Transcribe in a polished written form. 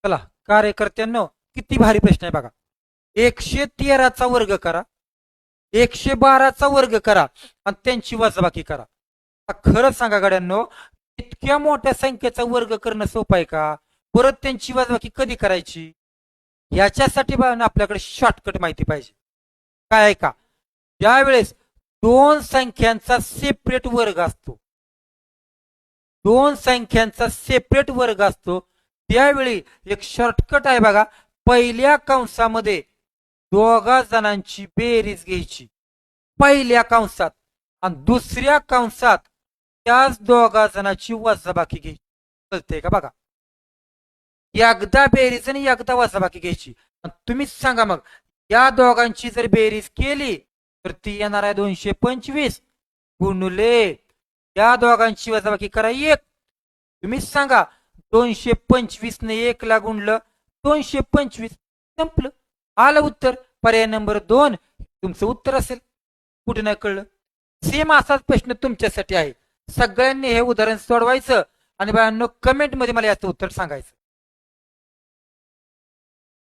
चला कार्यकर्त्यांनो, किती भारी प्रश्न आहे बघा. 113चा वर्ग करा, 112चा वर्ग करा आणि त्यांची वजाबाकी करा. खरंच सांगा गड्यांनो, इतक्या मोठ्या संख्येचा वर्ग करणं सोपं आहे का? परत त्यांची वजाबाकी कधी करायची? याच्यासाठी आपल्याकडे शॉर्टकट माहिती पाहिजे. काय आहे का? ज्यावेळेस दोन संख्यांचा सेपरेट वर्ग असतो, दोन संख्यांचा सेपरेट वर्ग असतो, त्यावेळी एक शॉर्टकट आहे बघा. पहिल्या कंसामध्ये दोघा जणांची बेरीज घ्यायची पहिल्या कंसात, आणि दुसऱ्या कंसात त्याच दोघा जणांची वजाबाकी घ्यायची. कळतंय का बघा? एकदा बेरीज आणि एकदा वजाबाकी घ्यायची. तुम्हीच सांगा मग, या दोघांची जर बेरीज केली तर ती येणार आहे 225 गुणुले या दोघांची वजाबाकी करा 1. तुम्हीच सांगा, 225 ने 1 ला गुणलं 225, संपलं. आलं उत्तर. पर्याय नंबर 2 तुमचं उत्तर असेल. कुठे नाही कळलं? सेम असाच प्रश्न तुमच्यासाठी आहे. सगळ्यांनी हे उदाहरण सोडवायचं आणि बाळांनो कमेंट मध्ये मला याचं उत्तर सांगायचं.